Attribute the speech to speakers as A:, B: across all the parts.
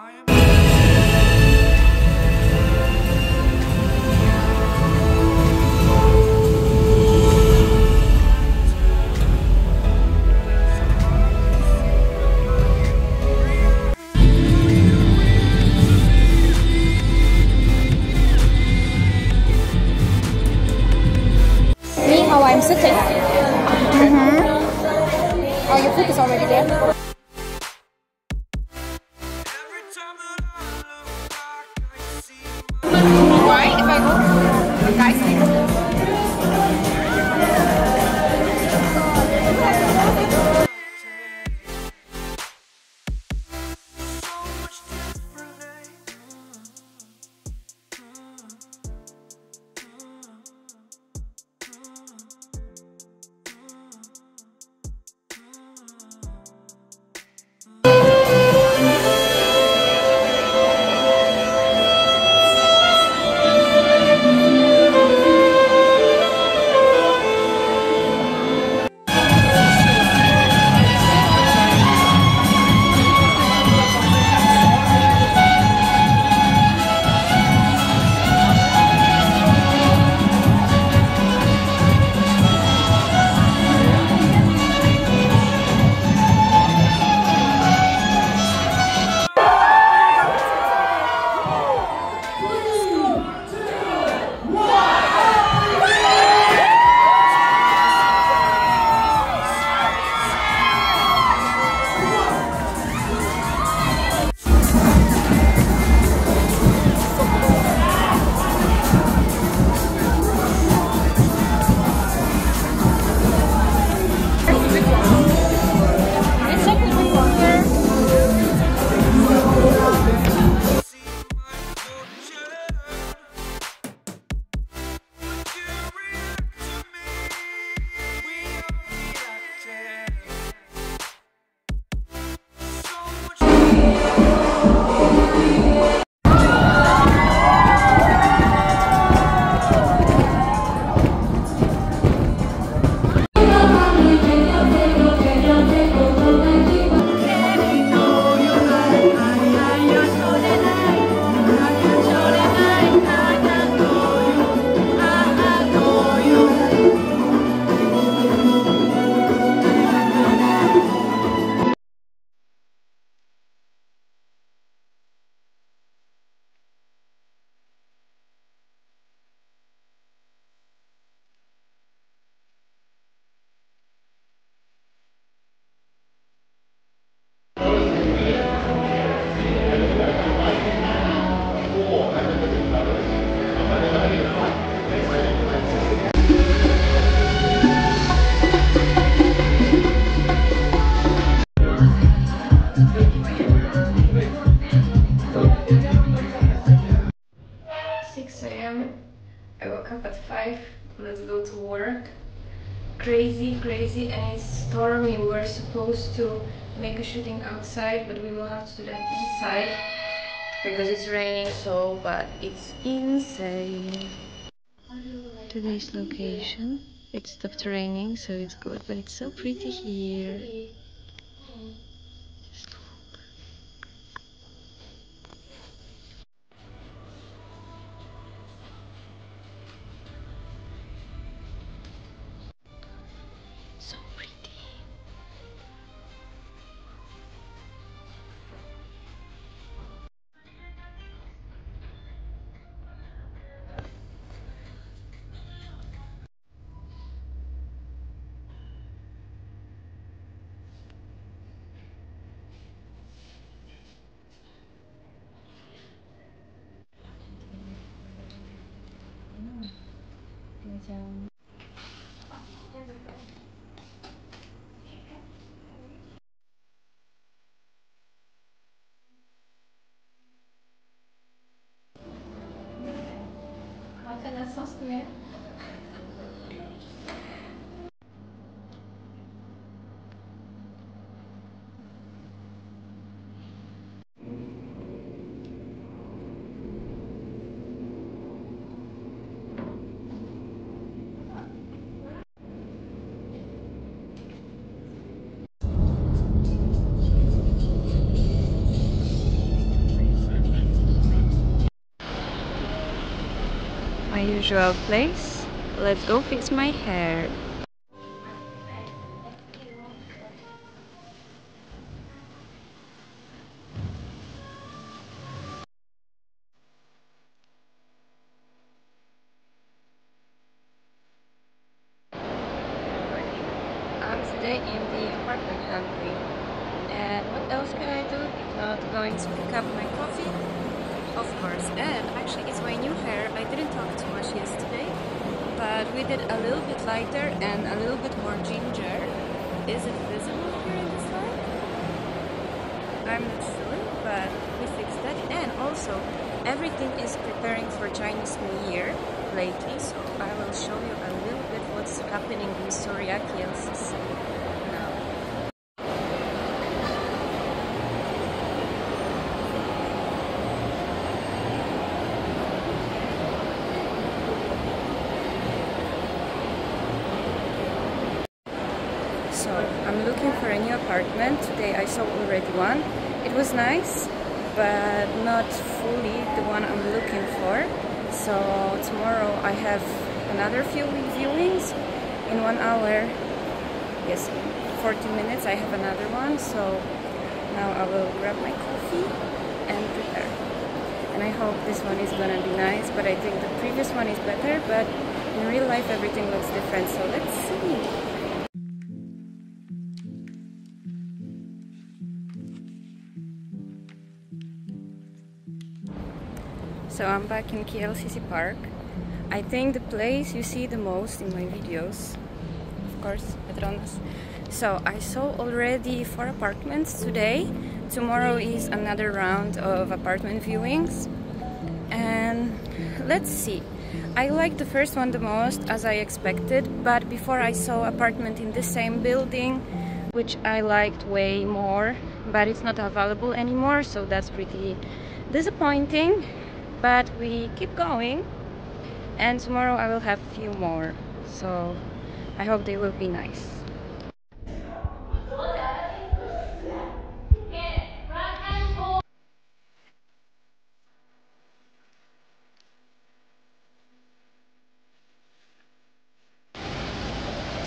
A: See how I'm sitting? Oh, your food is already there. Why? If I go, guys.
B: I woke up at 5. Let's go to work. Crazy, and it's stormy. We were supposed to make a shooting outside, but we will have to do that inside because it's raining so bad. It's insane. Today's location. It stopped raining, so it's good, but it's so pretty here. So pretty. Makan sos ya.
C: my usual place. Let's go fix my hair. I'm staying in the apartment hungry. And what else can I do if not going to pick up my coffee? Of course. And actually it's my new hair. I didn't talk too much yesterday, but we did a little bit lighter and a little bit more ginger. Is it visible here in this light? I'm not sure, but we fixed that. And also, everything is preparing for Chinese New Year lately, so I will show you a little bit what's happening in Soria KLCC now. So I'm looking for a new apartment. Today I saw already one. It was nice, but not fully the one I'm looking for. So tomorrow I have another few viewings. In 1 hour, yes, 40 minutes I have another one. So now I will grab my coffee and prepare. And I hope this one is gonna be nice, but I think the previous one is better, but in real life everything looks different, so let's see. So I'm back in KLCC Park. I think the place you see the most in my videos, of course, Petronas. So I saw already 4 apartments today. Tomorrow is another round of apartment viewings. And let's see. I liked the first one the most, as I expected, but before I saw apartment in the same building, which I liked way more, but it's not available anymore, so that's pretty disappointing. But we keep going, and tomorrow I will have a few more, so I hope they will be nice.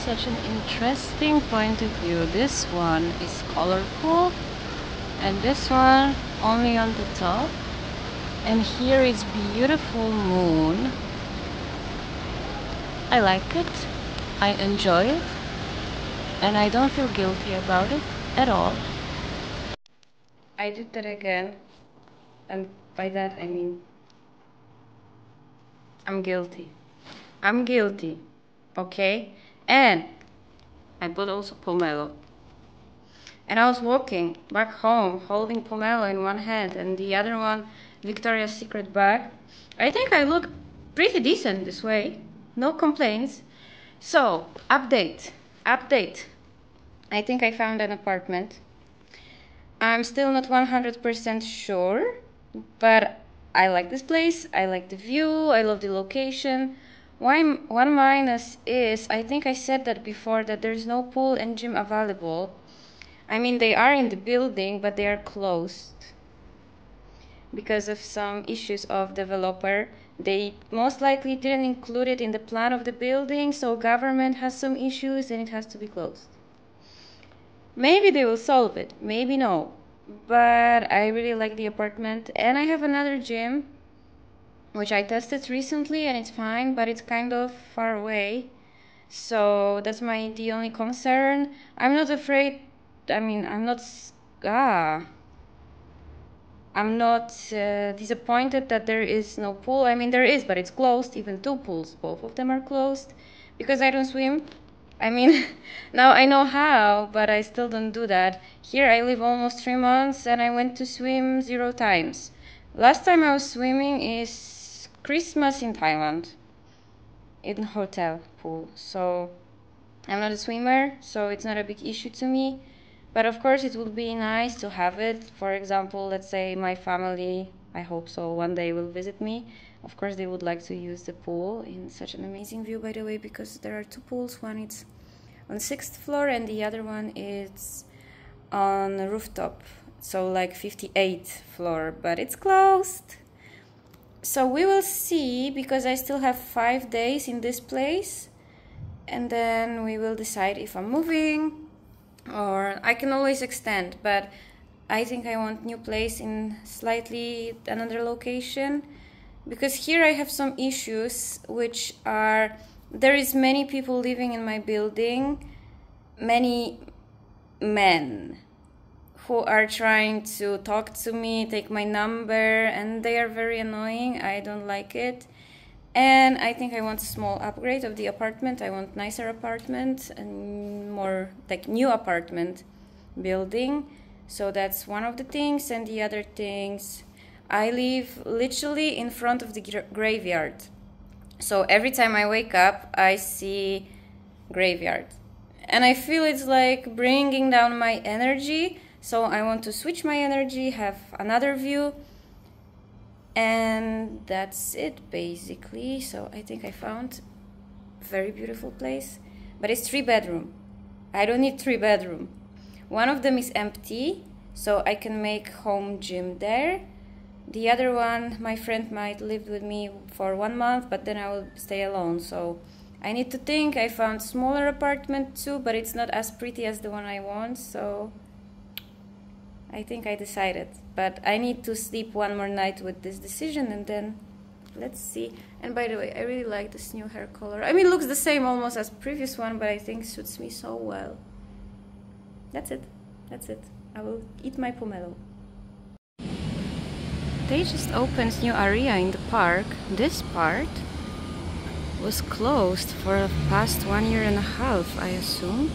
C: Such an interesting point of view. This one is colorful, and this one only on the top. And here is beautiful moon. I like it, I enjoy it, and I don't feel guilty about it at all. I did that again, and by that I mean I'm guilty. I'm guilty, okay? And I put also pomelo. And I was walking back home holding pomelo in one hand and the other one Victoria's Secret bag. I think I look pretty decent this way. No complaints. So, update. I think I found an apartment. I'm still not 100% sure, but I like this place. I like the view. I love the location. One minus is, I think I said that before, that there's no pool and gym available. I mean, they are in the building, but they are closed because of some issues of developer. They most likely didn't include it in the plan of the building, so government has some issues and it has to be closed. Maybe they will solve it, maybe no. But I really like the apartment, and I have another gym which I tested recently and it's fine, but it's kind of far away. So that's the only concern. I'm not afraid. I mean, I'm not disappointed that there is no pool. I mean, there is, but it's closed. Even 2 pools, both of them are closed because I don't swim. I mean, now I know how, but I still don't do that. Here I live almost 3 months and I went to swim 0 times. Last time I was swimming is Christmas in Thailand in a hotel pool. So I'm not a swimmer, so it's not a big issue to me. But of course it would be nice to have it. For example, let's say my family, I hope so, one day will visit me. Of course they would like to use the pool in such an amazing view, by the way, because there are 2 pools. One is on 6th floor and the other one is on the rooftop. So like 58th floor, but it's closed. So we will see, because I still have 5 days in this place, and then we will decide if I'm moving, or I can always extend, but I think I want new place in slightly another location, because here I have some issues, which are, there is many people living in my building, many men who are trying to talk to me, take my number, and they are very annoying. I don't like it. And I think I want a small upgrade of the apartment. I want nicer apartment and more like new apartment building. So that's one of the things. And the other things, I live literally in front of the graveyard. So every time I wake up, I see graveyard. And I feel it's like bringing down my energy. So I want to switch my energy, have another view. And that's it basically. So I think I found a very beautiful place. But it's 3-bedroom. I don't need 3-bedroom. One of them is empty, so I can make home gym there. The other one, my friend might live with me for 1 month, but then I will stay alone. So I need to think. I found smaller apartment too, but it's not as pretty as the one I want. So I think I decided, but I need to sleep one more night with this decision, and then let's see. And by the way, I really like this new hair color. I mean, it looks the same almost as previous one, but I think it suits me so well. That's it. That's it. I will eat my pomelo. They just opened new area in the park. This part was closed for the past 1.5 years, I assume.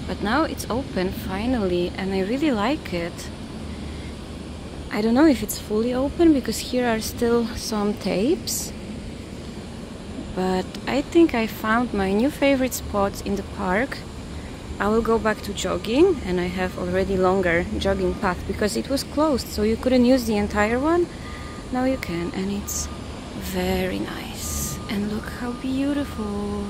C: But now it's open finally, and I really like it. I don't know if it's fully open because here are still some tapes. But I think I found my new favorite spots in the park. I will go back to jogging, and I have already longer jogging path because it was closed, so you couldn't use the entire one. Now you can, and it's very nice. And look how beautiful.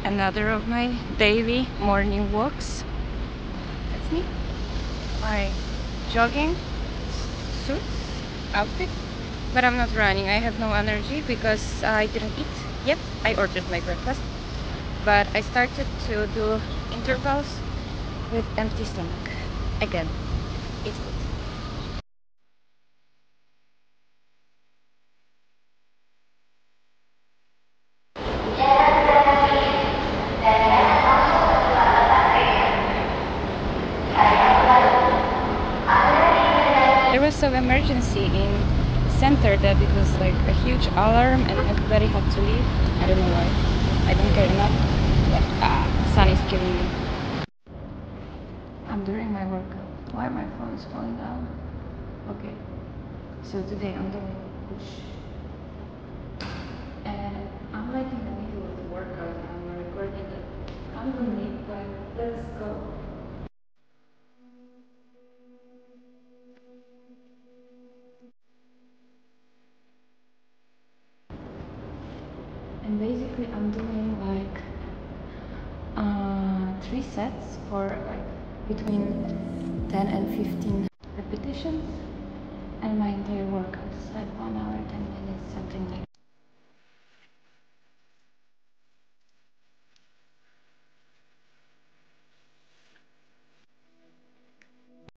C: Another of my daily morning walks. That's me. My jogging suits outfit. But I'm not running. I have no energy because I didn't eat yet. I ordered my breakfast. But I started to do intervals with empty stomach. Again, it's good. There was some emergency in center that it was like a huge alarm and everybody had to leave. I don't know why. I don't care enough. But sun is killing me. I'm doing my workout. Why my phone is falling down? Okay. So today I'm doing push. And I'm like in the middle of the workout. I'm recording it. I'm doing it, but let's go. And basically I'm doing like 3 sets for like between 10 and 15 repetitions, and my entire workout is like 1 hour 10 minutes, something like that.